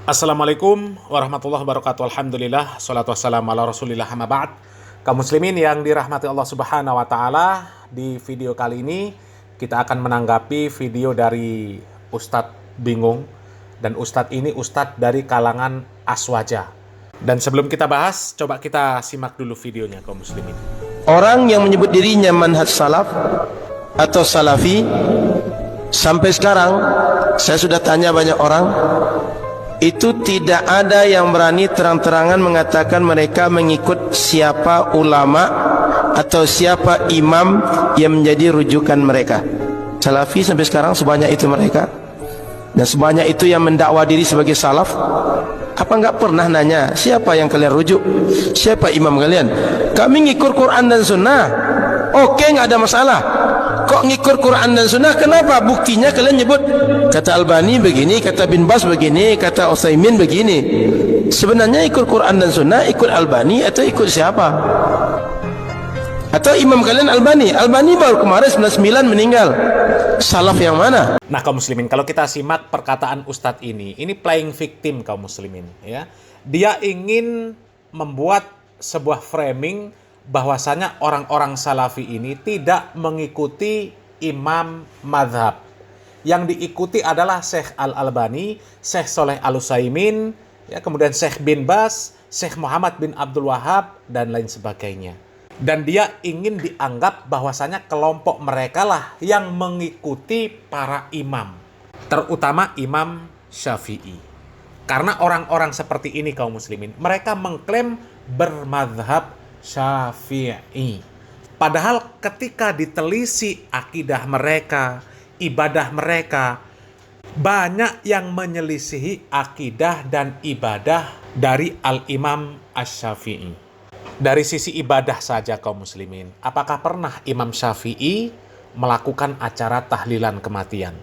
Assalamualaikum warahmatullahi wabarakatuh. Alhamdulillah, salatu wassalamu ala rasulillah, amma ba'd. Kaum muslimin yang dirahmati Allah subhanahu wa ta'ala, di video kali ini kita akan menanggapi video dari Ustadz Bingung. Dan Ustadz ini Ustadz dari kalangan Aswaja. Dan sebelum kita bahas, coba kita simak dulu videonya kaum muslimin. Orang yang menyebut dirinya manhaj salaf atau salafi, sampai sekarang saya sudah tanya banyak orang, itu tidak ada yang berani terang-terangan mengatakan mereka mengikut siapa ulama atau siapa imam yang menjadi rujukan mereka. Salafi sampai sekarang sebanyak itu mereka, dan sebanyak itu yang mendakwa diri sebagai salaf. Apa enggak pernah nanya siapa yang kalian rujuk, siapa imam kalian? Kami ngikut Quran dan Sunnah. Oke, enggak ada masalah. Kok ngikut Quran dan Sunnah? Kenapa? Buktinya kalian nyebut kata Albani begini, kata Bin Bas begini, kata Utsaimin begini. Sebenarnya ikut Quran dan Sunnah, ikut Albani atau ikut siapa? Atau imam kalian Albani? Albani baru kemarin 99 meninggal. Salaf yang mana? Nah kaum muslimin, kalau kita simak perkataan Ustadz ini playing victim kaum muslimin, ya. Dia ingin membuat sebuah framing bahwasanya orang-orang salafi ini tidak mengikuti imam madhab. Yang diikuti adalah Syekh Al-Albani, Syekh Shalih Al-Utsaimin, ya, kemudian Syekh Bin Bas, Syekh Muhammad bin Abdul Wahab, dan lain sebagainya. Dan dia ingin dianggap bahwasanya kelompok mereka lah yang mengikuti para imam, terutama Imam Syafi'i. Karena orang-orang seperti ini kaum muslimin, mereka mengklaim bermadhab Syafi'i. Padahal ketika ditelisi akidah mereka, ibadah mereka, banyak yang menyelisihi akidah dan ibadah dari Al-Imam Asy-Syafi'i. Dari sisi ibadah saja kaum muslimin, apakah pernah Imam Syafi'i melakukan acara tahlilan kematian?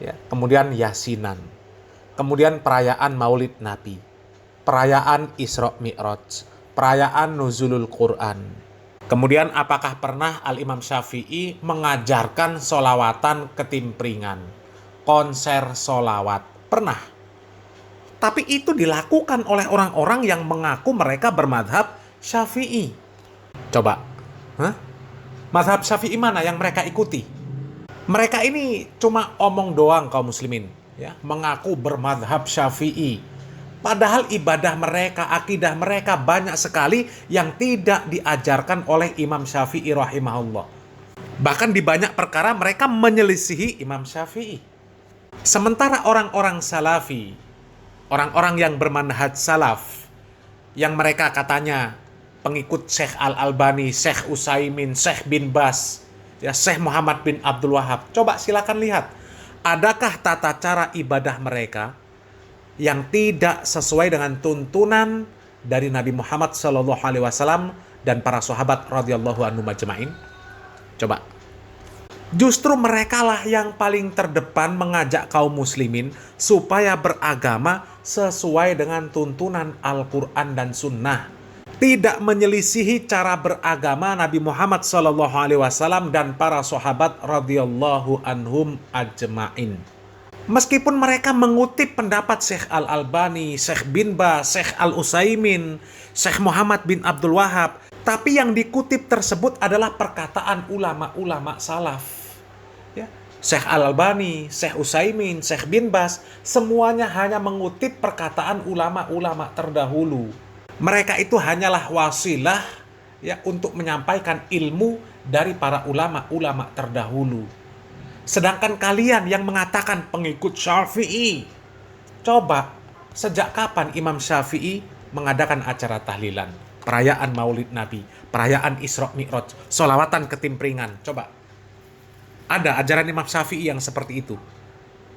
Ya, kemudian yasinan, kemudian perayaan Maulid Nabi, perayaan Isra Mi'raj, perayaan Nuzulul Quran. Kemudian apakah pernah Al-Imam Syafi'i mengajarkan solawatan ketimpringan, konser solawat? Pernah. Tapi itu dilakukan oleh orang-orang yang mengaku mereka bermadhab Syafi'i. Coba, madhab Syafi'i mana yang mereka ikuti? Mereka ini cuma omong doang kaum muslimin, ya, mengaku bermadhab Syafi'i. Padahal ibadah mereka, akidah mereka banyak sekali yang tidak diajarkan oleh Imam Syafi'i rahimahullah. Bahkan di banyak perkara mereka menyelisihi Imam Syafi'i. Sementara orang-orang salafi, orang-orang yang bermanhaj salaf, yang mereka katanya pengikut Syekh Al-Albani, Syekh Utsaimin, Syekh Bin Bas, ya, Syekh Muhammad bin Abdul Wahab. Coba silakan lihat, adakah tata cara ibadah mereka yang tidak sesuai dengan tuntunan dari Nabi Muhammad SAW dan para sahabat radhiyallahu anhum ajma'in? Coba. Justru merekalah yang paling terdepan mengajak kaum muslimin supaya beragama sesuai dengan tuntunan Al-Quran dan Sunnah. Tidak menyelisihi cara beragama Nabi Muhammad SAW dan para sahabat radhiyallahu anhum ajma'in. Meskipun mereka mengutip pendapat Syekh Al-Albani, Syekh Bin Bas, Syekh Al-Utsaimin, Syekh Muhammad bin Abdul Wahab, tapi yang dikutip tersebut adalah perkataan ulama-ulama salaf. Ya. Syekh Al-Albani, Syekh Utsaimin, Syekh Bin Bas, semuanya hanya mengutip perkataan ulama-ulama terdahulu. Mereka itu hanyalah wasilah, ya, untuk menyampaikan ilmu dari para ulama-ulama terdahulu. Sedangkan kalian yang mengatakan pengikut Syafi'i, coba sejak kapan Imam Syafi'i mengadakan acara tahlilan, perayaan Maulid Nabi, perayaan Isra Mi'raj, solawatan ketimpringan? Coba. Ada ajaran Imam Syafi'i yang seperti itu?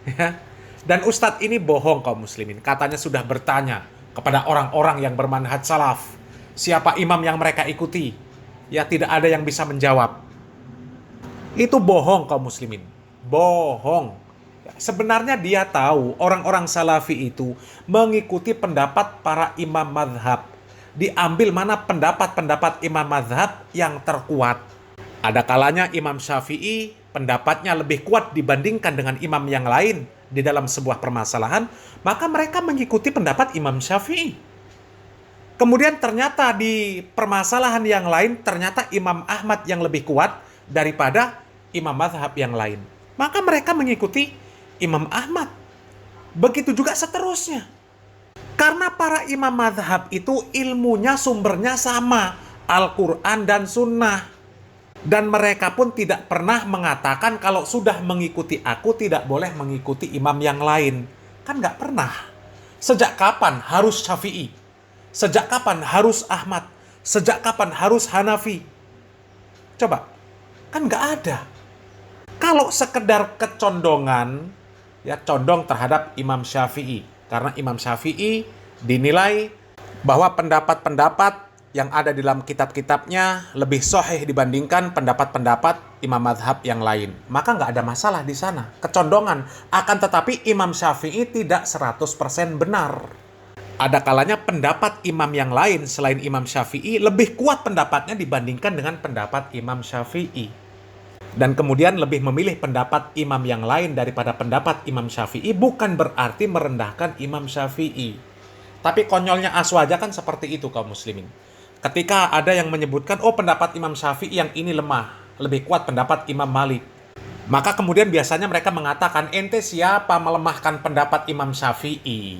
Ya. Dan Ustadz ini bohong kaum muslimin. Katanya sudah bertanya kepada orang-orang yang bermanhaj salaf, siapa imam yang mereka ikuti? Ya, tidak ada yang bisa menjawab. Itu bohong kaum muslimin. Bohong. Sebenarnya dia tahu orang-orang salafi itu mengikuti pendapat para imam madhab. Diambil mana pendapat-pendapat imam madhab yang terkuat. Ada kalanya Imam Syafi'i pendapatnya lebih kuat dibandingkan dengan imam yang lain. di dalam sebuah permasalahan, maka mereka mengikuti pendapat Imam Syafi'i. Kemudian ternyata di permasalahan yang lain, ternyata Imam Ahmad yang lebih kuat daripada imam mazhab yang lain. Maka mereka mengikuti Imam Ahmad. Begitu juga seterusnya. Karena para imam mazhab itu ilmunya sumbernya sama, Al-Quran dan Sunnah. Dan mereka pun tidak pernah mengatakan kalau sudah mengikuti aku tidak boleh mengikuti imam yang lain. Kan nggak pernah. Sejak kapan harus Syafi'i? Sejak kapan harus Ahmad? Sejak kapan harus Hanafi? Coba, kan nggak ada. Kalau sekedar kecondongan, ya condong terhadap Imam Syafi'i. Karena Imam Syafi'i dinilai bahwa pendapat-pendapat yang ada di dalam kitab-kitabnya lebih sahih dibandingkan pendapat-pendapat imam mazhab yang lain. Maka nggak ada masalah di sana. Kecondongan. Akan tetapi Imam Syafi'i tidak 100% benar. Ada kalanya pendapat imam yang lain selain Imam Syafi'i lebih kuat pendapatnya dibandingkan dengan pendapat Imam Syafi'i. Dan kemudian lebih memilih pendapat imam yang lain daripada pendapat Imam Syafi'i bukan berarti merendahkan Imam Syafi'i. Tapi konyolnya aswaja kan seperti itu kaum muslimin. Ketika ada yang menyebutkan, oh pendapat Imam Syafi'i yang ini lemah, lebih kuat pendapat Imam Malik. Maka kemudian biasanya mereka mengatakan, ente siapa melemahkan pendapat Imam Syafi'i?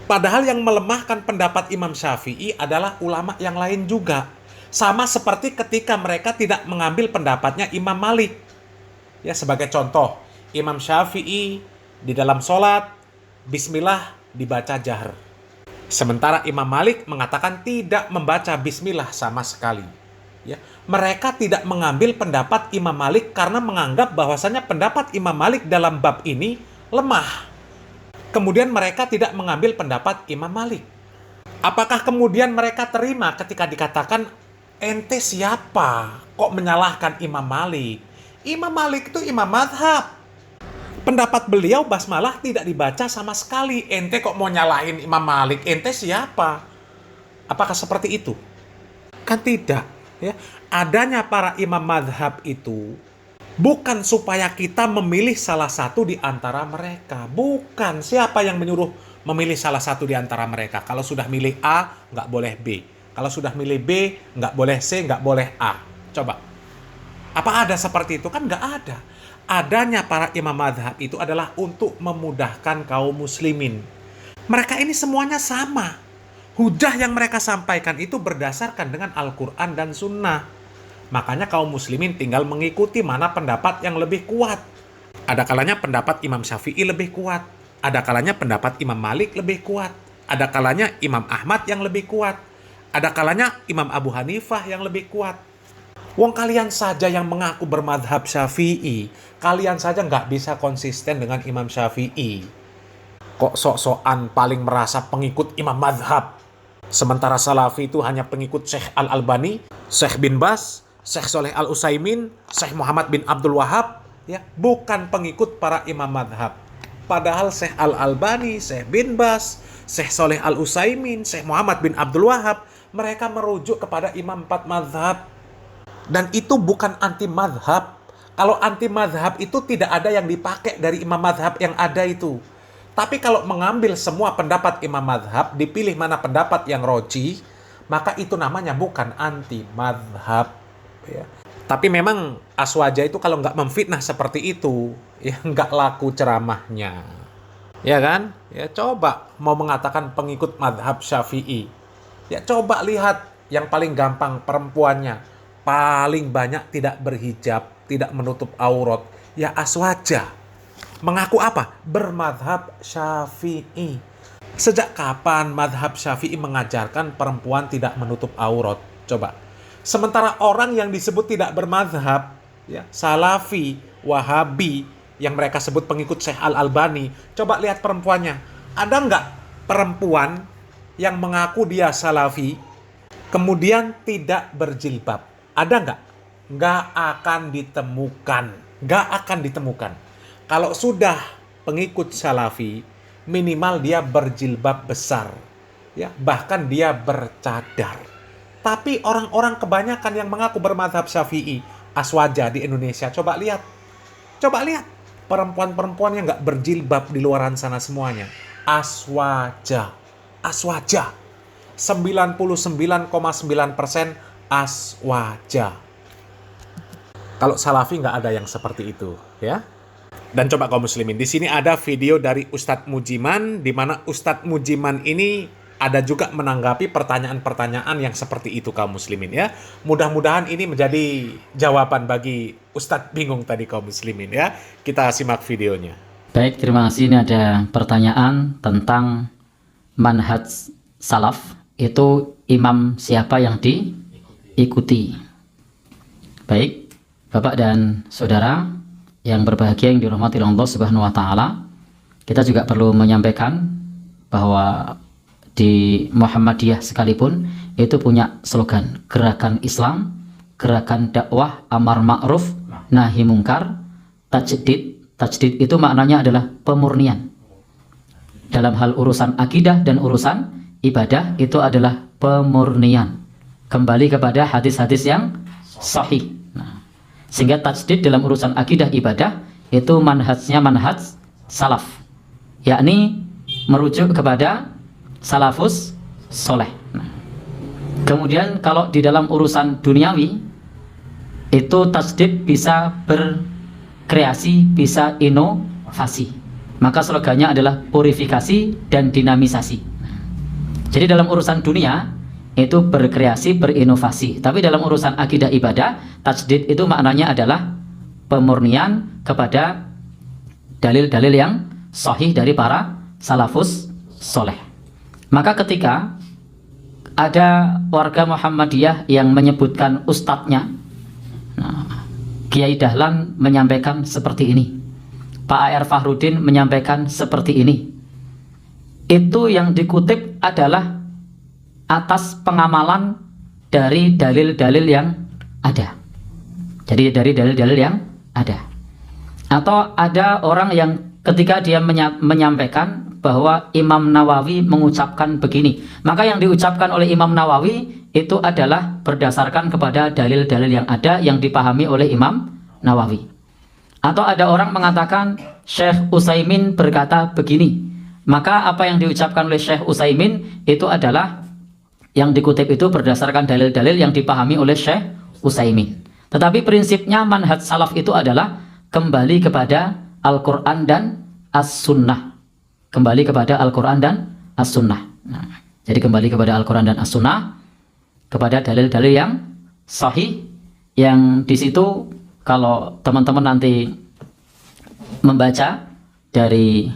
Padahal yang melemahkan pendapat Imam Syafi'i adalah ulama yang lain juga. Sama seperti ketika mereka tidak mengambil pendapatnya Imam Malik. Ya, sebagai contoh, Imam Syafi'i di dalam sholat, Bismillah dibaca jahar. Sementara Imam Malik mengatakan tidak membaca Bismillah sama sekali. Ya, mereka tidak mengambil pendapat Imam Malik karena menganggap bahwasanya pendapat Imam Malik dalam bab ini lemah. Kemudian mereka tidak mengambil pendapat Imam Malik. Apakah kemudian mereka terima ketika dikatakan, ente siapa? Kok menyalahkan Imam Malik? Imam Malik itu imam mazhab. Pendapat beliau basmalah tidak dibaca sama sekali. Ente kok mau nyalahin Imam Malik? Ente siapa? Apakah seperti itu? Kan tidak. Ya. Adanya para imam mazhab itu bukan supaya kita memilih salah satu di antara mereka. Bukan. Siapa yang menyuruh memilih salah satu di antara mereka? Kalau sudah milih A, nggak boleh B. Kalau sudah milih B, nggak boleh C, nggak boleh A. Coba. Apa ada seperti itu? Kan nggak ada. Adanya para imam mazhab itu adalah untuk memudahkan kaum muslimin. Mereka ini semuanya sama. Hujah yang mereka sampaikan itu berdasarkan dengan Al-Quran dan Sunnah. Makanya kaum muslimin tinggal mengikuti mana pendapat yang lebih kuat. Ada kalanya pendapat Imam Syafi'i lebih kuat. Ada kalanya pendapat Imam Malik lebih kuat. Ada kalanya Imam Ahmad yang lebih kuat. Ada kalanya Imam Abu Hanifah yang lebih kuat. Wong kalian saja yang mengaku bermadhab Syafi'i. Kalian saja nggak bisa konsisten dengan Imam Syafi'i. Kok sok-sokan paling merasa pengikut Imam Madhab. Sementara Salafi itu hanya pengikut Syekh Al-Albani, Syekh bin Bas, Syekh Soleh Al-Utsaimin, Syekh Muhammad bin Abdul Wahab, ya, bukan pengikut para imam madhab. Padahal Syekh Al-Albani, Syekh bin Bas, Syekh Soleh Al-Utsaimin, Syekh Muhammad bin Abdul Wahab, mereka merujuk kepada imam 4 madhab. Dan itu bukan anti madhab. Kalau anti madhab itu tidak ada yang dipakai dari imam madhab yang ada itu. Tapi kalau mengambil semua pendapat imam madhab, dipilih mana pendapat yang roji, maka itu namanya bukan anti madhab. Ya. Tapi memang aswaja itu kalau nggak memfitnah seperti itu, ya nggak laku ceramahnya. Ya kan? Ya coba mau mengatakan pengikut madhab Syafi'i. Ya coba lihat yang paling gampang perempuannya. Paling banyak tidak berhijab, tidak menutup aurat. Ya aswaja. Mengaku apa? Bermadhab Syafi'i. Sejak kapan madhab Syafi'i mengajarkan perempuan tidak menutup aurat? Coba. Sementara orang yang disebut tidak bermadhab, ya, Salafi, Wahabi, yang mereka sebut pengikut Syekh Al-Albani, coba lihat perempuannya. Ada nggak perempuan yang mengaku dia Salafi, kemudian tidak berjilbab? Ada nggak? Nggak akan ditemukan. Nggak akan ditemukan. Kalau sudah pengikut Salafi, minimal dia berjilbab besar, ya, bahkan dia bercadar. Tapi orang-orang kebanyakan yang mengaku bermadhab Syafi'i, aswaja di Indonesia, coba lihat. Coba lihat. perempuan-perempuan yang nggak berjilbab di luaran sana semuanya. Aswaja. Aswaja. 99,9% aswaja. Kalau Salafi nggak ada yang seperti itu, ya. Dan coba kaum muslimin, di sini ada video dari Ustadz Mujiman, di mana Ustadz Mujiman ini ada juga menanggapi pertanyaan-pertanyaan yang seperti itu kaum muslimin, ya. Mudah-mudahan ini menjadi jawaban bagi Ustadz bingung tadi kaum muslimin, ya. Kita simak videonya. Baik, terima kasih. Ini ada pertanyaan tentang manhaj salaf. Itu imam siapa yang diikuti? Baik, Bapak dan Saudara yang berbahagia yang dirahmati oleh Allah Subhanahu wa taala, kita juga perlu menyampaikan bahwa di Muhammadiyah sekalipun itu punya slogan gerakan Islam, gerakan dakwah amar ma'ruf nahi mungkar, tajdid. Tajdid itu maknanya adalah pemurnian. Dalam hal urusan akidah dan urusan ibadah itu adalah pemurnian. Kembali kepada hadis-hadis yang sahih. Sehingga tajdid dalam urusan akidah ibadah itu manhajnya manhaj salaf, yakni merujuk kepada salafus soleh. Kemudian kalau di dalam urusan duniawi itu tajdid bisa berkreasi, bisa inovasi. Maka slogannya adalah purifikasi dan dinamisasi. Jadi dalam urusan dunia itu berkreasi, berinovasi. Tapi dalam urusan akidah ibadah, tajdid itu maknanya adalah pemurnian kepada dalil-dalil yang sahih dari para salafus soleh. Maka ketika ada warga Muhammadiyah yang menyebutkan ustadznya, Kiai Dahlan menyampaikan seperti ini, Pak A.R. Fahrudin menyampaikan seperti ini, itu yang dikutip adalah atas pengamalan dari dalil-dalil yang ada. Jadi dari dalil-dalil yang ada. Atau ada orang yang ketika dia menyampaikan bahwa Imam Nawawi mengucapkan begini, maka yang diucapkan oleh Imam Nawawi itu adalah berdasarkan kepada dalil-dalil yang ada yang dipahami oleh Imam Nawawi. Atau ada orang mengatakan Syekh Utsaimin berkata begini, maka apa yang diucapkan oleh Syekh Utsaimin itu adalah yang dikutip itu berdasarkan dalil-dalil yang dipahami oleh Syekh Utsaimin. Tetapi prinsipnya manhaj salaf itu adalah kembali kepada Al-Quran dan As-Sunnah. Kembali kepada Al-Quran dan As-Sunnah. Jadi kembali kepada Al-Quran dan As-Sunnah, kepada dalil-dalil yang sahih, yang di situ kalau teman-teman nanti membaca dari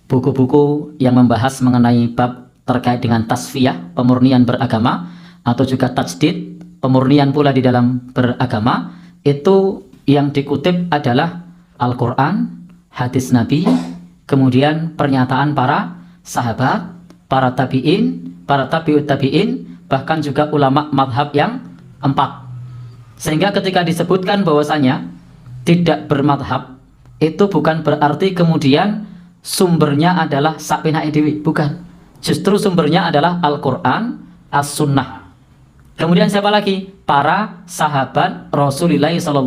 buku-buku yang membahas mengenai bab terkait dengan tasfiyah, pemurnian beragama, atau juga tajdid, pemurnian pula di dalam beragama, itu yang dikutip adalah Al-Quran, hadis Nabi, kemudian pernyataan para sahabat, para tabi'in, para tabi'ut tabi'in, bahkan juga ulama madhab yang 4. Sehingga ketika disebutkan bahwasanya tidak bermadhab, itu bukan berarti kemudian sumbernya adalah sakpina dewi, bukan. Justru sumbernya adalah Al-Quran, As-Sunnah. Kemudian siapa lagi? Para sahabat Rasulullah SAW.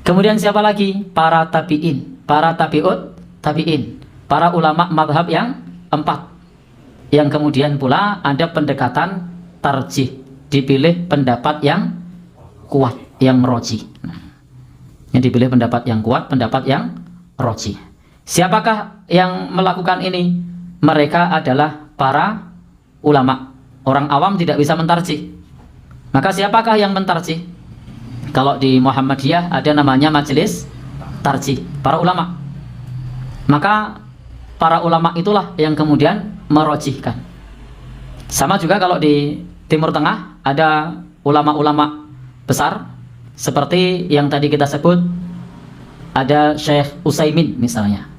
Kemudian siapa lagi? Para tabi'in, para tabi'ut tabi'in, para ulama madhab yang 4. Yang kemudian pula ada pendekatan tarjih, dipilih pendapat yang kuat, yang roji. Yang dipilih pendapat yang kuat, pendapat yang roji. Siapakah yang melakukan ini? Mereka adalah para ulama. Orang awam tidak bisa mentarjih. Maka siapakah yang mentarjih? Kalau di Muhammadiyah ada namanya majelis tarjih, para ulama. Maka para ulama itulah yang kemudian merojihkan. Sama juga kalau di Timur Tengah ada ulama-ulama besar seperti yang tadi kita sebut, ada Syekh Utsaimin misalnya,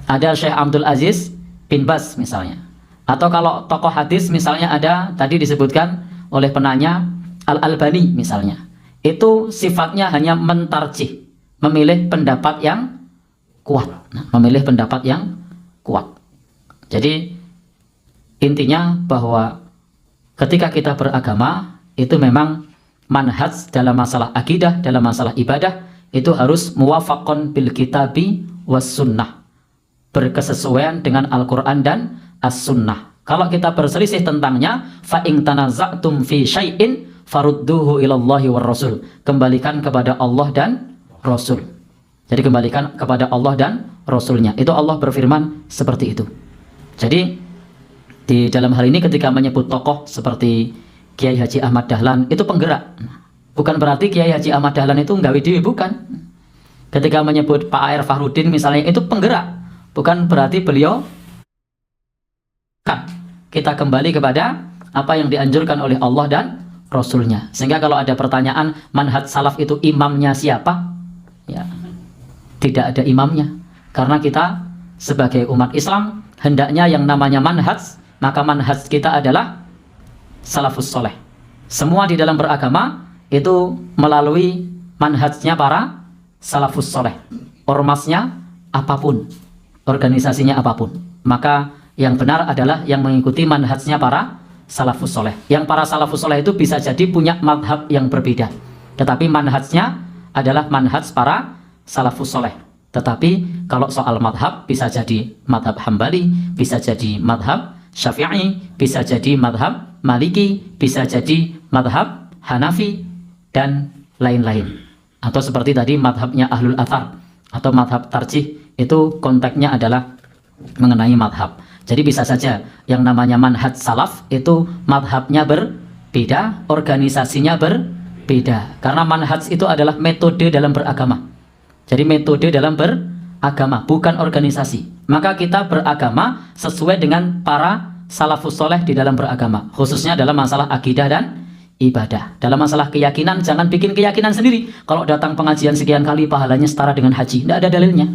ada Syekh Abdul Aziz bin Baz misalnya. Atau kalau tokoh hadis misalnya ada tadi disebutkan oleh penanya Al-Albani misalnya. Itu sifatnya hanya mentarjih, memilih pendapat yang kuat. Memilih pendapat yang kuat. Jadi intinya bahwa ketika kita beragama itu memang manhaj dalam masalah akidah, dalam masalah ibadah itu harus muwafaqon bil kitabi was sunnah, berkesesuaian dengan Al-Quran dan As-Sunnah. Kalau kita berselisih tentangnya, fa in tanaza'tum fi syai'in farudduhu ilallahi war rasul, kembalikan kepada Allah dan Rasul. Jadi kembalikan kepada Allah dan Rasulnya. Itu Allah berfirman seperti itu. Jadi di dalam hal ini ketika menyebut tokoh seperti Kiai Haji Ahmad Dahlan, itu penggerak. Bukan berarti Kiai Haji Ahmad Dahlan itu nggawe dhewe, bukan. Ketika menyebut Pak A.R. Fahrudin misalnya, itu penggerak. Bukan berarti beliau kan. Kita kembali kepada apa yang dianjurkan oleh Allah dan Rasulnya. Sehingga kalau ada pertanyaan manhaj salaf itu imamnya siapa? Ya, tidak ada imamnya. Karena kita sebagai umat Islam hendaknya yang namanya manhaj, maka manhaj kita adalah salafus soleh. Semua di dalam beragama itu melalui manhajnya para salafus soleh. Ormasnya apapun, organisasinya apapun, maka yang benar adalah yang mengikuti manhajnya para salafus soleh. Yang para salafus soleh itu bisa jadi punya madhab yang berbeda, tetapi manhajnya adalah manhaj para salafus soleh. Tetapi kalau soal madhab, bisa jadi madhab Hambali, bisa jadi madhab Syafi'i, bisa jadi madhab Maliki, bisa jadi madhab Hanafi, dan lain-lain. Atau seperti tadi madhabnya Ahlul Athar atau madhab tarjih, itu konteksnya adalah mengenai madhab. Jadi bisa saja yang namanya manhaj salaf itu madhabnya berbeda, organisasinya berbeda. Karena manhaj itu adalah metode dalam beragama. Jadi metode dalam beragama, bukan organisasi. Maka kita beragama sesuai dengan para salafus soleh di dalam beragama. Khususnya dalam masalah akidah dan ibadah. Dalam masalah keyakinan, jangan bikin keyakinan sendiri. Kalau datang pengajian sekian kali pahalanya setara dengan haji, tidak ada dalilnya.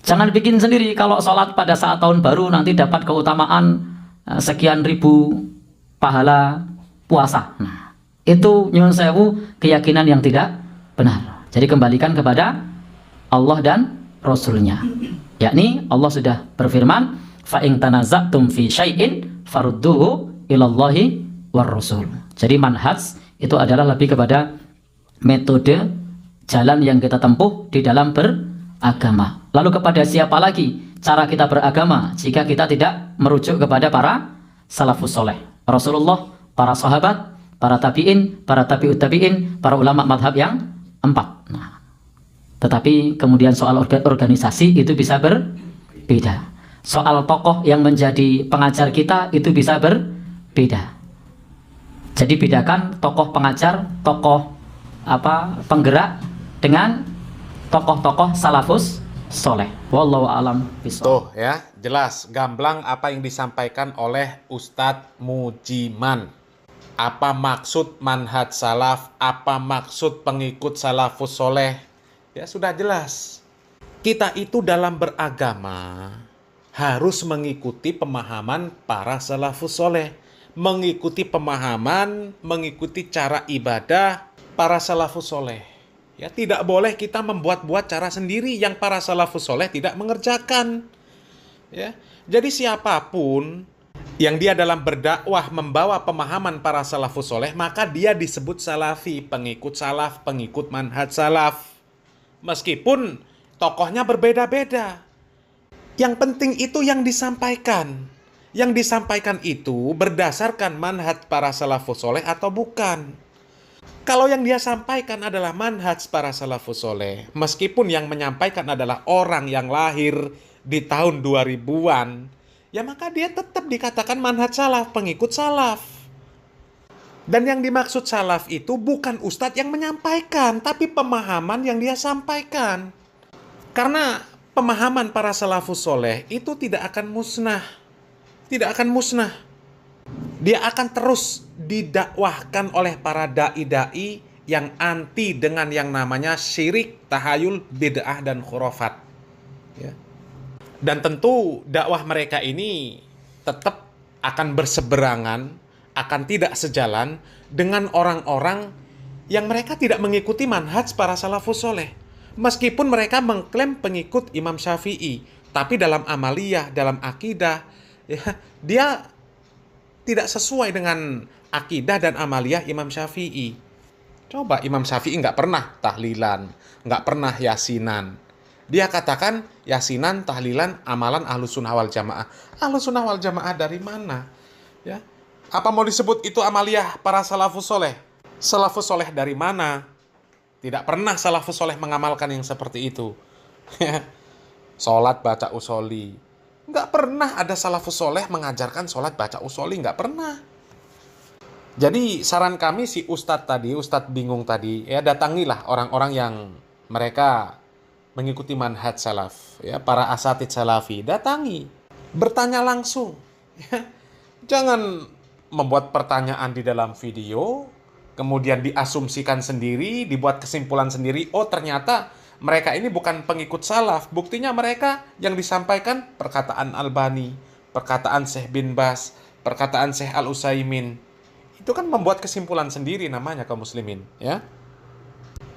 Jangan bikin sendiri kalau sholat pada saat tahun baru nanti dapat keutamaan sekian ribu pahala puasa. Nah, itu nyuwun sewu keyakinan yang tidak benar. Jadi kembalikan kepada Allah dan Rasulnya. Yakni Allah sudah berfirman, fa in tanaza'tum fi syai'in farudduhu ilallahi war rasul. Jadi manhaj itu adalah lebih kepada metode jalan yang kita tempuh di dalam beragama. Lalu kepada siapa lagi cara kita beragama jika kita tidak merujuk kepada para salafus soleh? Rasulullah, para sahabat, para tabi'in, para tabi'ut tabi'in, para ulama madhab yang 4. Nah, tetapi kemudian soal organisasi itu bisa berbeda. Soal tokoh yang menjadi pengajar kita itu bisa berbeda. Jadi bedakan tokoh pengajar, tokoh penggerak dengan tokoh-tokoh salafus soleh. Wallahu a'lam bishawab. Tuh ya, jelas gamblang apa yang disampaikan oleh Ustadz Mujiman. Apa maksud manhaj salaf, apa maksud pengikut salafus soleh, ya sudah jelas. Kita itu dalam beragama harus mengikuti pemahaman para salafus soleh, mengikuti pemahaman, mengikuti cara ibadah para salafus soleh. Ya, tidak boleh kita membuat-buat cara sendiri yang para salafus soleh tidak mengerjakan. Ya, jadi siapapun yang dia dalam berdakwah membawa pemahaman para salafus soleh, maka dia disebut salafi, pengikut salaf, pengikut manhaj salaf. Meskipun tokohnya berbeda-beda. Yang penting itu yang disampaikan. Yang disampaikan itu berdasarkan manhaj para salafus soleh atau bukan. Kalau yang dia sampaikan adalah manhaj para salafus soleh, meskipun yang menyampaikan adalah orang yang lahir di tahun 2000-an, ya maka dia tetap dikatakan manhaj salaf, pengikut salaf. Dan yang dimaksud salaf itu bukan ustadz yang menyampaikan, tapi pemahaman yang dia sampaikan. Karena pemahaman para salafus soleh itu tidak akan musnah. Tidak akan musnah. Dia akan terus didakwahkan oleh para dai-dai yang anti dengan yang namanya syirik, tahayul, bid'ah, dan khurafat. Ya. Dan tentu dakwah mereka ini tetap akan berseberangan, akan tidak sejalan dengan orang-orang yang mereka tidak mengikuti manhaj para salafus soleh. Meskipun mereka mengklaim pengikut Imam Syafi'i, tapi dalam amaliyah, dalam akidah, ya, dia tidak sesuai dengan akidah dan amaliyah Imam Syafi'i. Coba Imam Syafi'i nggak pernah tahlilan, nggak pernah yasinan. Dia katakan yasinan, tahlilan, amalan ahlus sunnah wal jamaah. Ahlus sunnah wal jamaah dari mana? Ya, apa mau disebut itu amaliyah para salafus soleh? Salafus soleh dari mana? Tidak pernah salafus soleh mengamalkan yang seperti itu. Sholat baca usoli. Nggak pernah ada salafus soleh mengajarkan sholat baca usoli. Nggak pernah. Jadi saran kami si Ustadz tadi, Ustadz bingung tadi, ya datangilah orang-orang yang mereka mengikuti manhaj salaf, ya para asatidz salafi, datangi, bertanya langsung, ya. Jangan membuat pertanyaan di dalam video, kemudian diasumsikan sendiri, dibuat kesimpulan sendiri, oh ternyata mereka ini bukan pengikut salaf, buktinya mereka yang disampaikan perkataan Albani, perkataan Syekh bin Bas, perkataan Syekh Al-Utsaimin. Itu kan membuat kesimpulan sendiri namanya kaum muslimin, ya.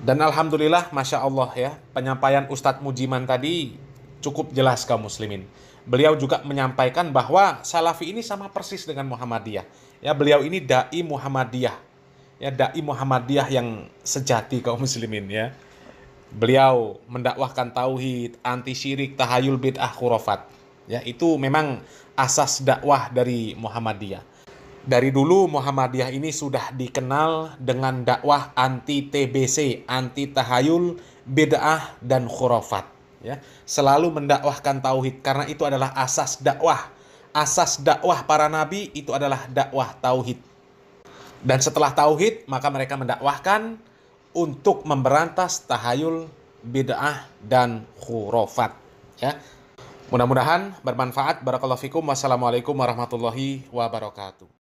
Dan alhamdulillah, masya Allah ya, penyampaian Ustadz Mujiman tadi cukup jelas kaum muslimin. Beliau juga menyampaikan bahwa Salafi ini sama persis dengan Muhammadiyah. Ya, beliau ini dai Muhammadiyah, ya dai Muhammadiyah yang sejati kaum muslimin ya. Beliau mendakwahkan tauhid, anti syirik, tahayul, bid'ah, khurafat. Ya, itu memang asas dakwah dari Muhammadiyah. Dari dulu Muhammadiyah ini sudah dikenal dengan dakwah anti TBC, anti tahayul, bid'ah dan khurafat, ya. Selalu mendakwahkan tauhid karena itu adalah asas dakwah. Asas dakwah para nabi itu adalah dakwah tauhid. Dan setelah tauhid, maka mereka mendakwahkan untuk memberantas tahayul, bid'ah dan khurafat, ya. Mudah-mudahan bermanfaat. Barakallahu fikum. Wassalamualaikum warahmatullahi wabarakatuh.